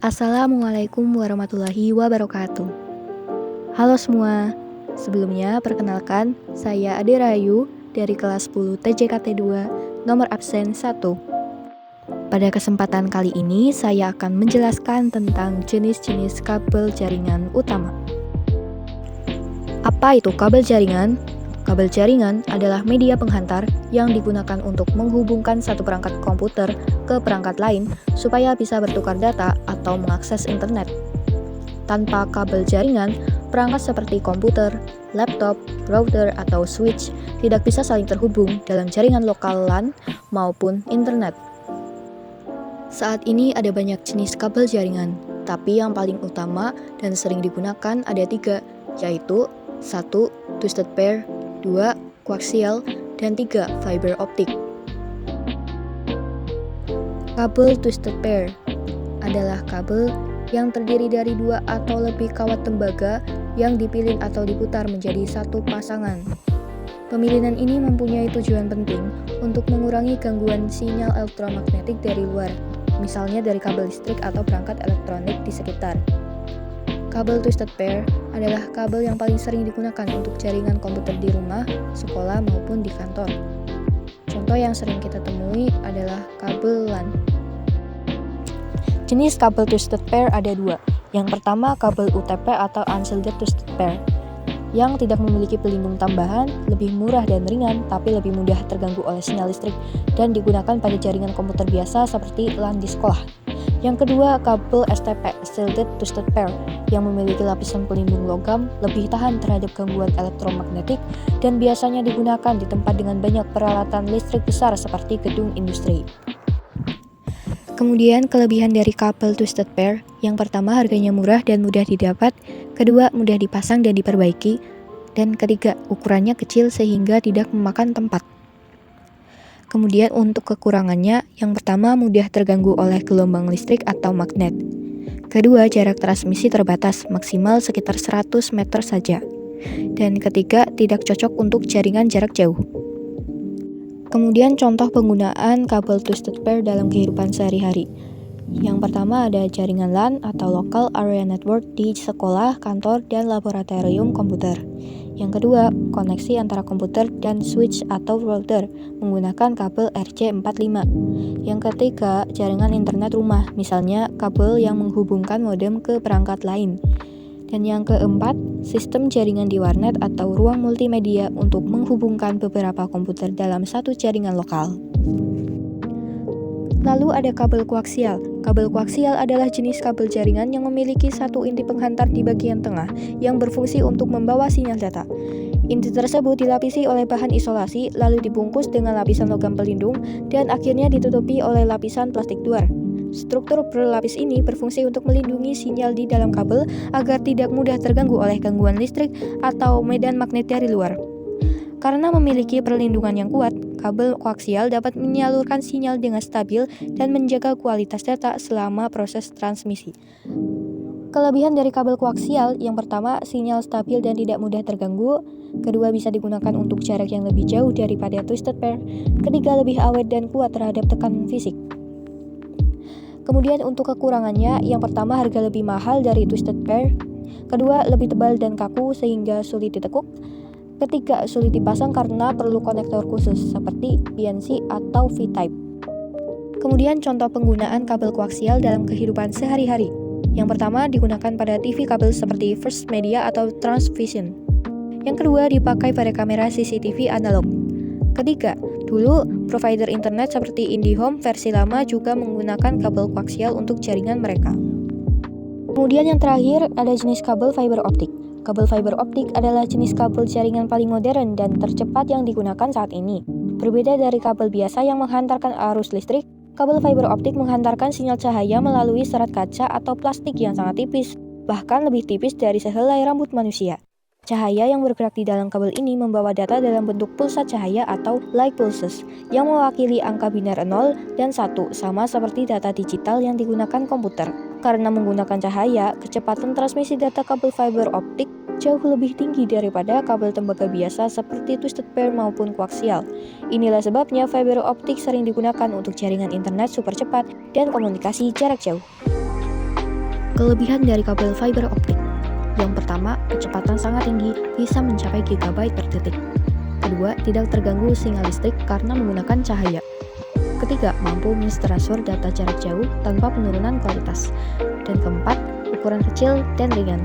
Assalamualaikum warahmatullahi wabarakatuh. Halo semua, sebelumnya perkenalkan saya Ade Rayu dari kelas 10 TJKT 2 nomor absen 1. Pada kesempatan kali ini saya akan menjelaskan tentang jenis-jenis kabel jaringan utama. Apa itu kabel jaringan? Kabel jaringan adalah media penghantar yang digunakan untuk menghubungkan satu perangkat komputer ke perangkat lain supaya bisa bertukar data atau mengakses internet. Tanpa kabel jaringan, perangkat seperti komputer, laptop, router, atau switch tidak bisa saling terhubung dalam jaringan lokal LAN maupun internet. Saat ini ada banyak jenis kabel jaringan, tapi yang paling utama dan sering digunakan ada 3, yaitu 1. Twisted pair, 2. Koaksial, dan 3. Fiber optik. Kabel twisted pair adalah kabel yang terdiri dari 2 atau lebih kawat tembaga yang dipilin atau diputar menjadi satu pasangan. Pemilinan ini mempunyai tujuan penting untuk mengurangi gangguan sinyal elektromagnetik dari luar, misalnya dari kabel listrik atau perangkat elektronik di sekitar. Kabel twisted pair adalah kabel yang paling sering digunakan untuk jaringan komputer di rumah, sekolah, maupun di kantor. Contoh yang sering kita temui adalah kabel LAN. Jenis kabel twisted pair ada 2. Yang pertama, kabel UTP atau unshielded twisted pair, yang tidak memiliki pelindung tambahan, lebih murah dan ringan, tapi lebih mudah terganggu oleh sinyal listrik dan digunakan pada jaringan komputer biasa seperti LAN di sekolah. Yang kedua, kabel STP, shielded twisted pair, yang memiliki lapisan pelindung logam, lebih tahan terhadap gangguan elektromagnetik, dan biasanya digunakan di tempat dengan banyak peralatan listrik besar seperti gedung industri. Kemudian kelebihan dari kabel twisted pair, yang pertama harganya murah dan mudah didapat, kedua mudah dipasang dan diperbaiki, dan ketiga ukurannya kecil sehingga tidak memakan tempat. Kemudian untuk kekurangannya, yang pertama mudah terganggu oleh gelombang listrik atau magnet. Kedua, jarak transmisi terbatas, maksimal sekitar 100 meter saja. Dan ketiga, tidak cocok untuk jaringan jarak jauh. Kemudian contoh penggunaan kabel twisted pair dalam kehidupan sehari-hari. Yang pertama ada jaringan LAN atau Local Area Network di sekolah, kantor, dan laboratorium komputer. Yang kedua, koneksi antara komputer dan switch atau router menggunakan kabel RJ45. Yang ketiga, jaringan internet rumah, misalnya kabel yang menghubungkan modem ke perangkat lain. Dan yang keempat, sistem jaringan di warnet atau ruang multimedia untuk menghubungkan beberapa komputer dalam satu jaringan lokal. Lalu ada kabel koaksial. Kabel koaksial adalah jenis kabel jaringan yang memiliki satu inti penghantar di bagian tengah yang berfungsi untuk membawa sinyal data. Inti tersebut dilapisi oleh bahan isolasi, lalu dibungkus dengan lapisan logam pelindung, dan akhirnya ditutupi oleh lapisan plastik luar. Struktur berlapis ini berfungsi untuk melindungi sinyal di dalam kabel agar tidak mudah terganggu oleh gangguan listrik atau medan magnet dari luar. Karena memiliki perlindungan yang kuat, kabel koaksial dapat menyalurkan sinyal dengan stabil dan menjaga kualitas data selama proses transmisi. Kelebihan dari kabel koaksial, yang pertama, sinyal stabil dan tidak mudah terganggu. Kedua, bisa digunakan untuk jarak yang lebih jauh daripada twisted pair. Ketiga, lebih awet dan kuat terhadap tekanan fisik. Kemudian untuk kekurangannya, yang pertama, harga lebih mahal dari twisted pair. Kedua, lebih tebal dan kaku sehingga sulit ditekuk. Ketiga, sulit dipasang karena perlu konektor khusus seperti PNC atau V-Type. Kemudian contoh penggunaan kabel koaksial dalam kehidupan sehari-hari. Yang pertama, digunakan pada TV kabel seperti First Media atau Transvision. Yang kedua, dipakai pada kamera CCTV analog. Ketiga, dulu provider internet seperti IndiHome versi lama juga menggunakan kabel koaksial untuk jaringan mereka. Kemudian yang terakhir, ada jenis kabel fiber optik. Kabel fiber optik adalah jenis kabel jaringan paling modern dan tercepat yang digunakan saat ini. Berbeda dari kabel biasa yang menghantarkan arus listrik, kabel fiber optik menghantarkan sinyal cahaya melalui serat kaca atau plastik yang sangat tipis, bahkan lebih tipis dari sehelai rambut manusia. Cahaya yang bergerak di dalam kabel ini membawa data dalam bentuk pulsa cahaya atau light pulses, yang mewakili angka biner 0 dan 1, sama seperti data digital yang digunakan komputer. Karena menggunakan cahaya, kecepatan transmisi data kabel fiber optik jauh lebih tinggi daripada kabel tembaga biasa seperti twisted pair maupun koaksial. Inilah sebabnya fiber optik sering digunakan untuk jaringan internet super cepat dan komunikasi jarak jauh. Kelebihan dari kabel fiber optik. Yang pertama, kecepatan sangat tinggi, bisa mencapai gigabyte per detik. Kedua, tidak terganggu sinyal listrik karena menggunakan cahaya. Ketiga, mampu mentransfer data jarak jauh tanpa penurunan kualitas. Dan keempat, ukuran kecil dan ringan.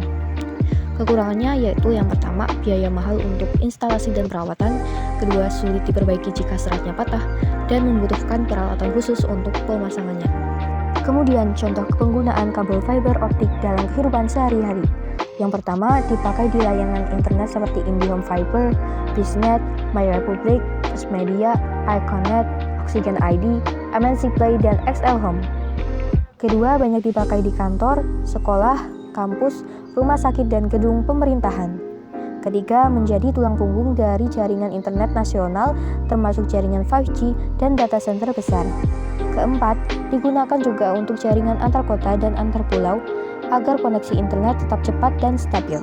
Kekurangannya yaitu yang pertama, biaya mahal untuk instalasi dan perawatan. Kedua, sulit diperbaiki jika seratnya patah dan membutuhkan peralatan khusus untuk pemasangannya. Kemudian, contoh penggunaan kabel fiber optik dalam kehidupan sehari-hari. Yang pertama, dipakai di layanan internet seperti IndiHome Fiber, BizNet, MyRepublic, First Media, Iconet, Oxygen ID, MNC Play, dan XL Home. Kedua, banyak dipakai di kantor, sekolah, kampus, rumah sakit, dan gedung pemerintahan. Ketiga, menjadi tulang punggung dari jaringan internet nasional termasuk jaringan 5G dan data center besar. Keempat, digunakan juga untuk jaringan antar kota dan antar pulau agar koneksi internet tetap cepat dan stabil.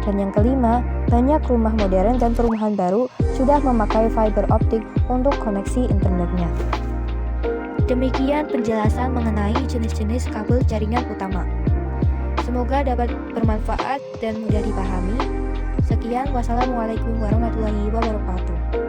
Dan yang kelima, banyak rumah modern dan perumahan baru sudah memakai fiber optik untuk koneksi internetnya. Demikian penjelasan mengenai jenis-jenis kabel jaringan utama. Semoga dapat bermanfaat dan mudah dipahami. Sekian, wassalamualaikum warahmatullahi wabarakatuh.